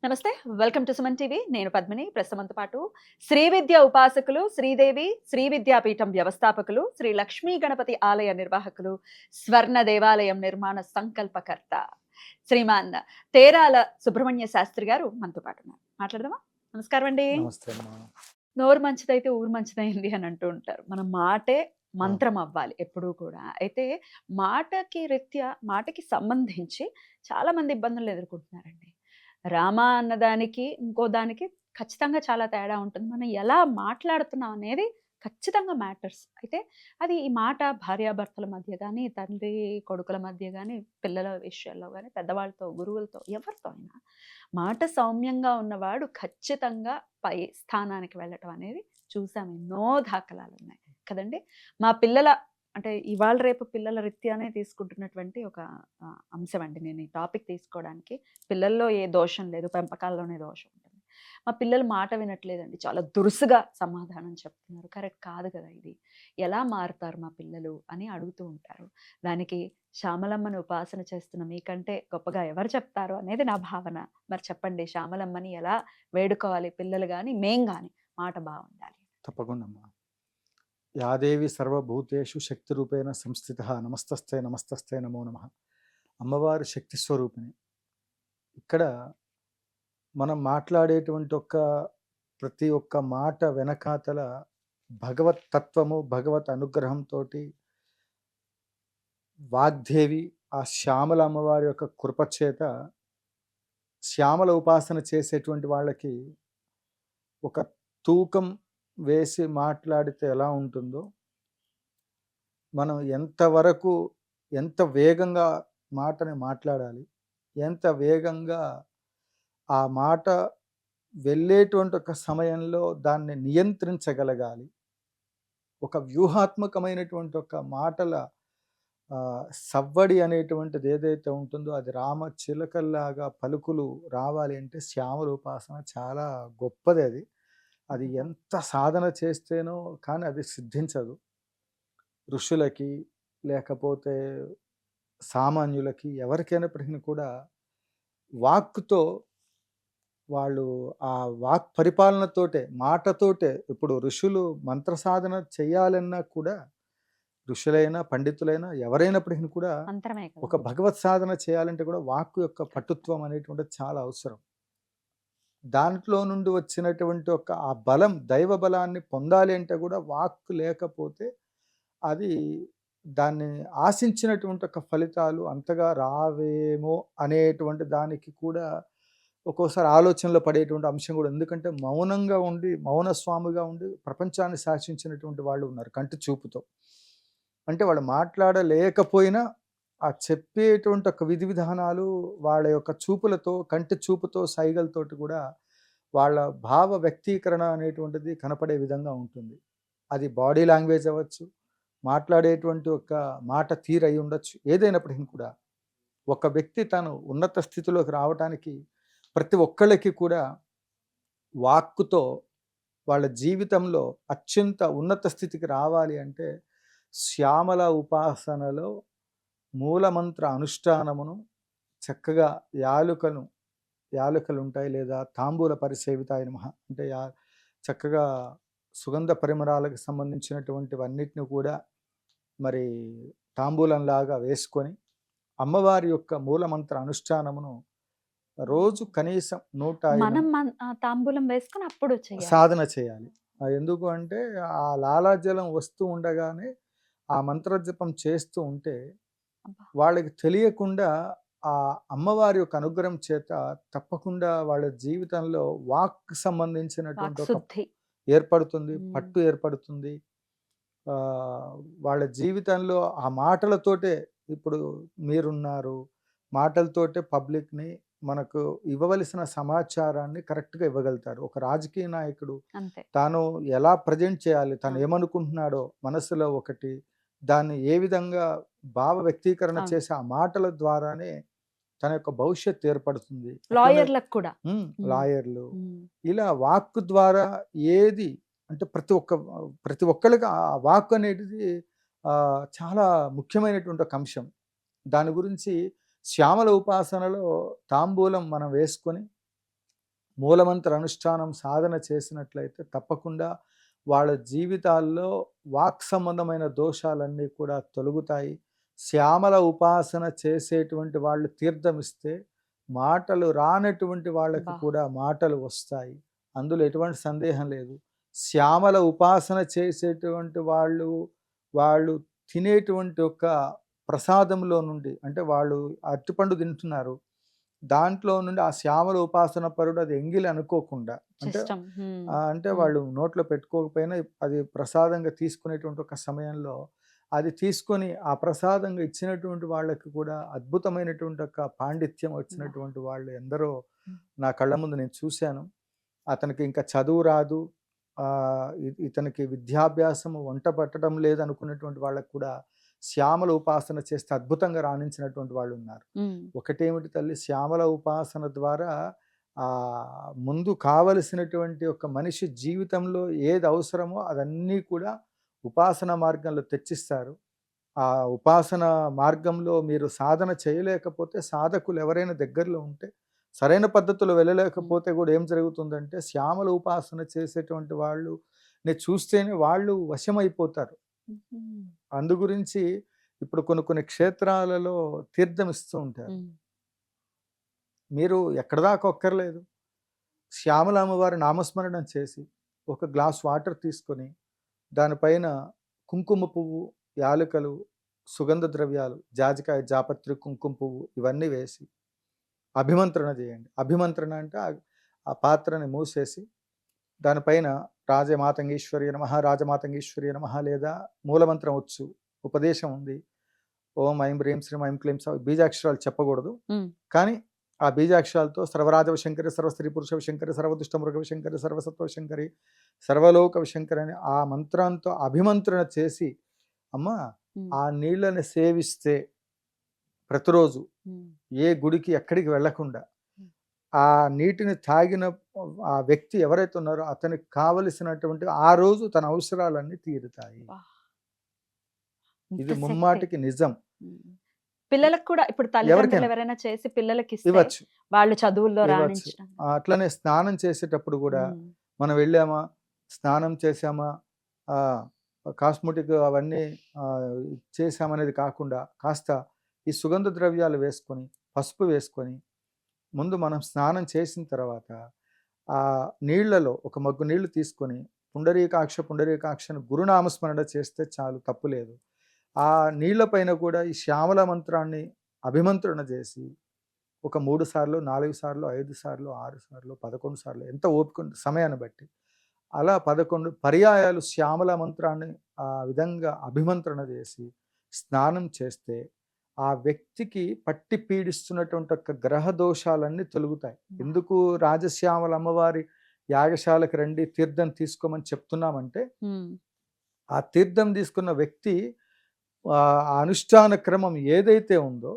నమస్తే. Welcome to Suman TV. నేను పద్మిని. ప్రస్తుతంతో పాటు శ్రీ విద్య ఉపాసకులు, శ్రీదేవి శ్రీ విద్యాపీఠం వ్యవస్థాపకులు, శ్రీ లక్ష్మీ గణపతి ఆలయ నిర్వాహకులు, స్వర్ణ దేవాలయం నిర్మాణ సంకల్పకర్త శ్రీమాన్ తేరాల సుబ్రహ్మణ్య శాస్త్రి గారు మనతో పాటు ఉన్నారు. మాట్లాడదామా? నమస్కారం అండి. నమస్తే అమ్మా. నోరు మంచిదైతే ఊరు మంచిదైంది అని అంటూ ఉంటారు. మన మాటే మంత్రం అవ్వాలి ఎప్పుడూ కూడా. అయితే మాటకి సంబంధించి చాలా మంది ఇబ్బందులు ఎదుర్కొంటున్నారండి. రామ అన్నదానికి, ఇంకో దానికి ఖచ్చితంగా చాలా తేడా ఉంటుంది. మనం ఎలా మాట్లాడుతున్నాం అనేది ఖచ్చితంగా మ్యాటర్స్. అయితే అది ఈ మాట భార్యాభర్తల మధ్య గానీ, తండ్రి కొడుకుల మధ్య గానీ, పిల్లల విషయాల్లో గానీ, పెద్దవాళ్ళతో, గురువులతో ఎవరితో అయినా మాట సౌమ్యంగా ఉన్నవాడు ఖచ్చితంగా పై స్థానానికి వెళ్ళటం అనేది చూసాం. ఎన్నో దాఖలాలున్నాయి కదండీ! మా పిల్లల అంటే ఇవాళ రేపు పిల్లల రీత్యానే తీసుకుంటున్నటువంటి ఒక అంశం అండి నేను ఈ టాపిక్ తీసుకోవడానికి. పిల్లల్లో ఏ దోషం లేదు, పెంపకాల్లోనే దోషం ఉంటుంది. మా పిల్లలు మాట వినట్లేదండి. చాలా దురుసుగా సమాధానం చెప్తున్నారు. కరెక్ట్ కాదు కదా ఇది. ఎలా మారుతారు మా పిల్లలు అని అడుగుతూ ఉంటారు. దానికి శ్యామలమ్మని ఉపాసన చేస్తున్న మీకంటే గొప్పగా ఎవరు చెప్తారు అనేది నా భావన. మరి చెప్పండి, శ్యామలమ్మని ఎలా వేడుకోవాలి పిల్లలు గాని, మేం గాని మాట బాగుండాలి? తప్పకుండా అమ్మా. యాదేవి సర్వభూతేషు శక్తి రూపేణ సంస్థిత నమస్తస్తే నమస్తస్తే నమో నమ. అమ్మవారి శక్తి స్వరూపిణి. ఇక్కడ మనం మాట్లాడేటువంటి ప్రతి ఒక్క మాట వెనకాతల భగవత్ తత్వము, భగవత్ అనుగ్రహంతో వాగ్దేవి ఆ శ్యామల అమ్మవారి యొక్క కృపచేత శ్యామల ఉపాసన చేసేటువంటి వాళ్ళకి ఒక తూకం వేసి మాట్లాడితే ఎలా ఉంటుందో, మనం ఎంతవరకు ఎంత వేగంగా మాటని మాట్లాడాలి, ఎంత వేగంగా ఆ మాట వెళ్ళేటువంటి ఒక సమయంలో దాన్ని నియంత్రించగలగాలి. ఒక వ్యూహాత్మకమైనటువంటి ఒక మాటల సవ్వడి అనేటువంటిది ఏదైతే ఉంటుందో అది రామ చిలకల్లాగా పలుకులు రావాలి అంటే శ్యామల ఉపాసన చాలా గొప్పది. అది ఎంత సాధన చేస్తేనో కానీ అది సిద్ధించదు. ఋషులకి లేకపోతే సామాన్యులకి ఎవరికైనప్పటికీ కూడా వాక్కుతో వాళ్ళు ఆ వాక్ పరిపాలనతోటే, మాటతోటే, ఇప్పుడు ఋషులు మంత్ర సాధన చేయాలన్నా కూడా, ఋషులైనా పండితులైనా ఎవరైనప్పటికీ కూడా ఒక భగవత్ సాధన చేయాలంటే కూడా వాక్కు యొక్క పటుత్వం అనేటువంటిది చాలా అవసరం. దాంట్లో నుండి వచ్చినటువంటి ఆ బలం, దైవ బలాన్ని పొందాలి అంటే కూడా వాక్కు లేకపోతే అది దాన్ని ఆశించినటువంటి ఒక ఫలితాలు అంతగా రావేమో అనేటువంటి దానికి కూడా ఒక్కోసారి ఆలోచనలో పడేటువంటి అంశం కూడా. ఎందుకంటే మౌనంగా ఉండి, మౌన స్వామిగా ఉండి ప్రపంచాన్ని శాసించినటువంటి వాళ్ళు ఉన్నారు కంటి చూపుతో. అంటే వాళ్ళు మాట్లాడలేకపోయినా ఆ చెప్పేటువంటి ఒక విధి విధానాలు వాళ్ళ యొక్క చూపులతో, కంటి చూపుతో, సైగలతోటి కూడా వాళ్ళ భావ వ్యక్తీకరణ అనేటువంటిది కనపడే విధంగా ఉంటుంది. అది బాడీ లాంగ్వేజ్ అవ్వచ్చు, మాట్లాడేటువంటి ఒక మాట తీరై ఉండొచ్చు. ఏదైనప్పటికీ కూడా ఒక వ్యక్తి తను ఉన్నత స్థితిలోకి రావడానికి ప్రతి ఒక్కళ్ళకి కూడా వాక్కుతో వాళ్ళ జీవితంలో అత్యంత ఉన్నత స్థితికి రావాలి అంటే శ్యామల ఉపాసనలో మూలమంత్ర అనుష్ఠానమును చక్కగా యాలుకలు ఉంటాయి, లేదా తాంబూల పరిసేవితాయ నమః అంటే చక్కగా సుగంధ పరిమళాలకు సంబంధించినటువంటివన్నిటిని కూడా మరి తాంబూలంలాగా వేసుకొని అమ్మవారి యొక్క మూలమంత్ర అనుష్ఠానమును రోజు కనీసం 105 తాంబూలం వేసుకొని అప్పుడు సాధన చేయాలి. ఎందుకు అంటే ఆ లాలాజలం వస్తూ ఉండగానే ఆ మంత్రజపం చేస్తూ ఉంటే వాళ్ళకి తెలియకుండా ఆ అమ్మవారి యొక్క అనుగ్రహం చేత తప్పకుండా వాళ్ళ జీవితంలో వాక్ సంబంధించినటువంటి ఒక ఏర్పడుతుంది, పట్టు ఏర్పడుతుంది. వాళ్ళ జీవితంలో ఆ మాటలతోటే, ఇప్పుడు మీరున్నారు, మాటలతోటే పబ్లిక్ని మనకు ఇవ్వవలసిన సమాచారాన్ని కరెక్ట్గా ఇవ్వగలుగుతారు. ఒక రాజకీయ నాయకుడు తాను ఎలా ప్రజెంట్ చేయాలి, తను ఏమనుకుంటున్నాడో మనసులో ఒకటి, దాన్ని ఏ విధంగా భావ వ్యక్తీకరణ చేసి ఆ మాటల ద్వారానే తన యొక్క భవిష్యత్తు ఏర్పడుతుంది. లాయర్లు ఇలా వాక్కు ద్వారా ఏది అంటే ప్రతి ఒక్కరికి ఆ వాక్కు అనేది చాలా ముఖ్యమైనటువంటి ఒక అంశం. దాని గురించి శ్యామల ఉపాసనలో తాంబూలం మనం వేసుకొని మూలమంత్ర అనుష్ఠానం సాధన చేసినట్లయితే తప్పకుండా వాళ్ళ జీవితాల్లో వాక్ సంబంధమైన దోషాలన్నీ కూడా తొలగుతాయి. శ్యామల ఉపాసన చేసేటువంటి వాళ్ళు తీర్థమిస్తే మాటలు రానటువంటి వాళ్ళకి బా కూడా మాటలు వస్తాయి. అందులో ఎటువంటి సందేహం లేదు. శ్యామల ఉపాసన చేసేటువంటి వాళ్ళు తినేటువంటి ఒక ప్రసాదంలో నుండి, అంటే వాళ్ళు అరటిపండు తింటున్నారు, దాంట్లో నుండి ఆ శ్యామల ఉపాసన పరుడు అది ఎంగిలి అనుకోకుండా, అంటే ఇష్టం. అంటే వాళ్ళు నోట్లో పెట్టుకోకపోయినా అది ప్రసాదంగా తీసుకునేటువంటి ఒక సమయంలో అది తీసుకొని ఆ ప్రసాదంగా ఇచ్చినటువంటి వాళ్ళకి కూడా అద్భుతమైనటువంటి ఒక పాండిత్యం వచ్చినటువంటి వాళ్ళు ఎందరో నా కళ్ళ ముందు నేను చూశాను. అతనికి ఇంకా చదువు రాదు, ఇతనికి విద్యాభ్యాసం వంట పట్టడం లేదనుకున్నటువంటి వాళ్ళకు కూడా శ్యామల ఉపాసన చేస్తే అద్భుతంగా రాణించినటువంటి వాళ్ళు ఉన్నారు. ఒకటేమిటి తల్లి, శ్యామల ఉపాసన ద్వారా ముందు కావలసినటువంటి ఒక మనిషి జీవితంలో ఏది అవసరమో అదన్నీ కూడా ఉపాసన మార్గంలో తెచ్చిస్తారు. ఆ ఉపాసన మార్గంలో మీరు సాధన చేయలేకపోతే, సాధకులు ఎవరైనా దగ్గరలో ఉంటే, సరైన పద్ధతిలో వెళ్ళలేకపోతే కూడా ఏం జరుగుతుందంటే, శ్యామల ఉపాసన చేసేటువంటి వాళ్ళు చూస్తేనే వాళ్ళు వశమైపోతారు. అందు గురించి ఇప్పుడు కొన్ని క్షేత్రాలలో తీర్థం ఇస్తూ ఉంటారు. మీరు ఎక్కడ దాకా ఒక్కర్లేదు, శ్యామల అమ్మవారి నామస్మరణం చేసి ఒక గ్లాస్ వాటర్ తీసుకొని దానిపైన కుంకుమ పువ్వు, యాలకులు, సుగంధ ద్రవ్యాలు, జాజికాయ, జాపత్రి, కుంకుమ పువ్వు ఇవన్నీ వేసి అభిమంత్రణ చేయండి. అభిమంత్రణ అంటే ఆ పాత్రని మూసేసి దానిపైన రాజమాతంగేశ్వర్య నమః, రాజమాతంగేశ్వర్య నమః, లేదా మూలమంత్రం వచ్చు, ఉపదేశం ఉంది, ఓం ఐం హ్రీం శ్రీం ఐం క్లీం సౌ, బీజాక్షరాలు చెప్పకూడదు. కానీ ఆ బీజాక్షరాలతో సర్వరాజవ శంకరి, సర్వస్త్రీ పురుష శంకరి, సర్వదుష్ట మృగ శంకరి, సర్వసత్వ శంకరి, సర్వలోక శంకరి అని ఆ మంత్రంతో అభిమంత్రణ చేసి అమ్మ ఆ నీళ్ళని సేవిస్తే ప్రతిరోజు ఏ గుడికి ఎక్కడికి వెళ్లకుండా ఆ నీటిని తాగిన ఆ వ్యక్తి ఎవరైతే ఉన్నారో అతనికి కావలసినటువంటి ఆ రోజు తన అవసరాలన్నీ తీరుతాయి. ఇది ముమ్మాటికి నిజం. పిల్లలకు కూడా ఇప్పుడు తల్లిదండ్రులు ఎవరైనా చేసి పిల్లలకి ఇవ్వచ్చు, వాళ్ళు చదువుల్లో రాణించడం. అట్లనే స్నానం చేసేటప్పుడు కూడా మనం వెళ్ళామా, స్నానం చేసామా, కాస్మెటిక్ అవన్నీ చేసామనేది కాకుండా కాస్త ఈ సుగంధ ద్రవ్యాలు వేసుకొని, పసుపు వేసుకొని, ముందు మనం స్నానం చేసిన తర్వాత ఆ నీళ్లలో ఒక మగ్గు నీళ్లు తీసుకొని పుండరీకాక్షని గురునామస్మరణ చేస్తే చాలు, తప్పులేదు. ఆ నీళ్ల పైన కూడా ఈ శ్యామల మంత్రాన్ని అభిమంత్రణ చేసి ఒక 3 సార్లు, 4 సార్లు, 5 సార్లు, 6 సార్లు, 11 సార్లు, ఎంత ఓపిక సమయాన్ని బట్టి అలా 11 పర్యాయాలు శ్యామల మంత్రాన్ని ఆ విధంగా అభిమంత్రణ చేసి స్నానం చేస్తే ఆ వ్యక్తికి పట్టి పీడిస్తున్నటువంటి ఒక గ్రహ దోషాలన్నీ తొలుగుతాయి. ఎందుకు రాజశ్యామల అమ్మవారి యాగశాలకు రండి, తీర్థం తీసుకోమని చెప్తున్నామంటే, ఆ తీర్థం తీసుకున్న వ్యక్తి ఆ అనుష్ఠాన క్రమం ఏదైతే ఉందో,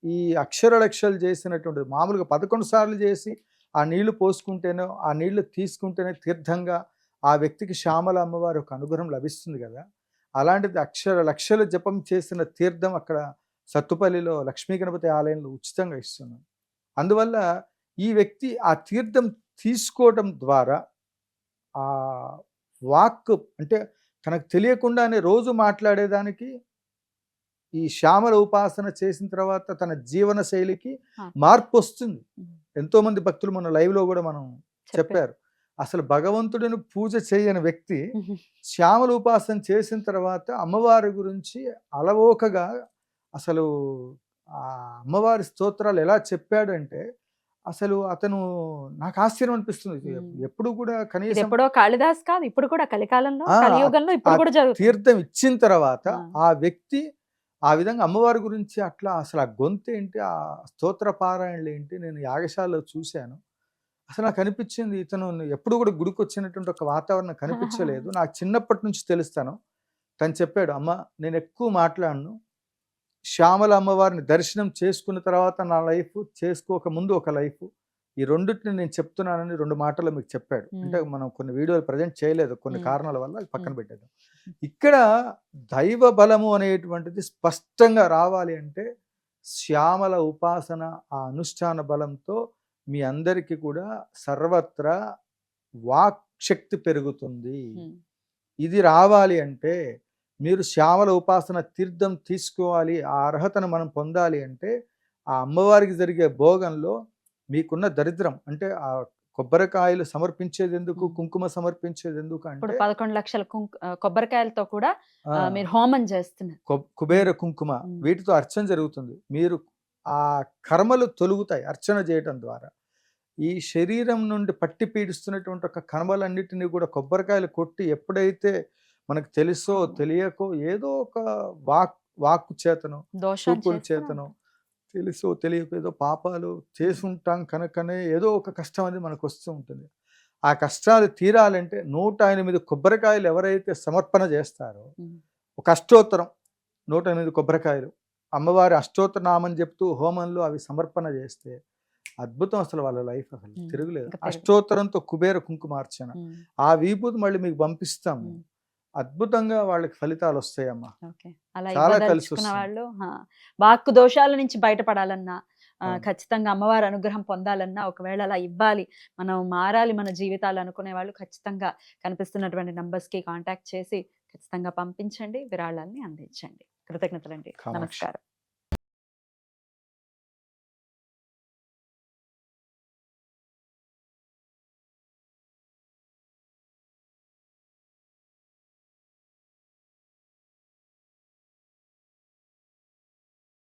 ఈ అక్షరలక్షలు చేసినటువంటి మామూలుగా 11 సార్లు చేసి ఆ నీళ్లు పోసుకుంటేనో, ఆ నీళ్లు తీసుకుంటేనే తీర్థంగా ఆ వ్యక్తికి శ్యామల అమ్మవారి ఒక అనుగ్రహం లభిస్తుంది కదా. అలాంటిది లక్షల జపం చేసిన తీర్థం అక్కడ సత్తుపల్లిలో లక్ష్మీ గణపతి ఆలయంలో ఉచితంగా ఇస్తున్నాను. అందువల్ల ఈ వ్యక్తి ఆ తీర్థం తీసుకోవడం ద్వారా ఆ వాక్, అంటే తనకు తెలియకుండానే రోజు మాట్లాడేదానికి ఈ శ్యామల ఉపాసన చేసిన తర్వాత తన జీవన శైలికి మార్పు వస్తుంది. ఎంతో మంది భక్తులు మన లైవ్లో కూడా మనం చెప్పారు, అసలు భగవంతుడిని పూజ చేయని వ్యక్తి శ్యామల ఉపాసన చేసిన తర్వాత అమ్మవారి గురించి అలవోకగా అసలు ఆ అమ్మవారి స్తోత్రాలు ఎలా చెప్పాడంటే, అసలు అతను నాకు ఆశ్చర్యం అనిపిస్తుంది. ఎప్పుడు కూడా కనీసం ఎప్పుడో కాళిదాస్ కాదు, ఇప్పుడు కూడా కలికాలంలో, కలియుగంలో ఇప్పుడు కూడా జరుగుతుంది. తీర్థం ఇచ్చిన తర్వాత ఆ వ్యక్తి ఆ విధంగా అమ్మవారి గురించి అట్లా అసలు ఆ గొంతు ఏంటి, ఆ స్తోత్ర పారాయణలు ఏంటి, నేను యాగశాలలో చూశాను. అసలు నాకు అనిపించింది, ఇతను ఎప్పుడు కూడా గుడికి వచ్చినటువంటి ఒక వాతావరణం కనిపించలేదు. నాకు చిన్నప్పటి నుంచి తెలుస్తాను. తను చెప్పాడు, అమ్మ నేను ఎక్కువ మాట్లాడను, శ్యామల అమ్మవారిని దర్శనం చేసుకున్న తర్వాత నా లైఫ్, చేసుకోక ముందు ఒక లైఫ్, ఈ రెండింటిని నేను చెప్తున్నానని 2 మాటలు మీకు చెప్పాడు. అంటే మనం కొన్ని వీడియోలు ప్రజెంట్ చేయలేదు కొన్ని కారణాల వల్ల, అది పక్కన పెట్టేద్దాం. ఇక్కడ దైవ బలము అనేటువంటిది స్పష్టంగా రావాలి అంటే శ్యామల ఉపాసన, ఆ అనుష్ఠాన బలంతో మీ అందరికీ కూడా సర్వత్రా వాక్ శక్తి పెరుగుతుంది. ఉమ్, ఇది రావాలి అంటే మీరు శ్యామల ఉపాసన తీర్థం తీసుకోవాలి. ఆ అర్హతను మనం పొందాలి అంటే ఆ అమ్మవారికి జరిగే భోగంలో మీకున్న దరిద్రం అంటే ఆ కొబ్బరికాయలు సమర్పించేది ఎందుకు, ఉమ్. కుంకుమ సమర్పించేది ఎందుకు ఇప్పుడు అంటే 11 లక్షల కొబ్బరికాయలతో కూడా ఆ, మీరు హోమం చేస్తున్నారు. కుబేర కుంకుమ ఉమ్, వీటితో అర్చన జరుగుతుంది. మీరు ఆ కర్మలు తొలుగుతాయి అర్చన చేయటం ద్వారా. ఈ శరీరం నుండి పట్టి పీడిస్తున్నటువంటి ఒక కర్మలన్నిటినీ కూడా కొబ్బరికాయలు కొట్టి ఎప్పుడైతే మనకు తెలుసో అవును. తెలియకో ఏదో ఒక వాక్కు చేతనో దోషాలు చూపుల చేస్తూనే చేతనో ఉంటాం. తెలుసో తెలియకో ఏదో పాపాలు చేసుంటాం కనుకనే ఏదో ఒక కష్టం అనేది మనకు వస్తూ ఉంటుంది. ఆ కష్టాలు తీరాలంటే 108 కొబ్బరికాయలు ఎవరైతే సమర్పణ చేస్తారో ఉమ్, ఒక అష్టోత్తరం 108 కొబ్బరికాయలు అమ్మవారి అష్టోత్తర నామని చెప్తూ హోమంలో అవి సమర్పణ చేస్తే అద్భుతం. అసలు వాళ్ళ లైఫ్ అసలు ఉమ్, తిరుగులేదు. ఇంకా తిరుగు. అష్టోత్తరంతో కుబేర కుంకుమార్చన ఉమ్, ఆ విభూతి మళ్ళీ మీకు పంపిస్తాం మేము. ఉమ్. అద్భుతంగా వాళ్ళకి ఫలితాలు వస్తాయమ్మా. ఓకే. అలా చాలా కలిసి ఇవ్వదలుచుకున్న వస్తుంది. వాళ్ళు వాక్కు దోషాల నుంచి బయటపడాలన్నా, అవును. ఖచ్చితంగా అమ్మవారి అనుగ్రహం పొందాలన్నా, ఒకవేళ అలా ఇవ్వాలి, మనం మారాలి మన జీవితాలు అనుకునే వాళ్ళు ఖచ్చితంగా కనిపిస్తున్నటువంటి నంబర్స్‌కి కాంటాక్ట్ చేసి ఖచ్చితంగా పంపించండి. విరాళాల్ని అందించండి. కృతజ్ఞతలండి. కామాక్షి. నమస్కారం.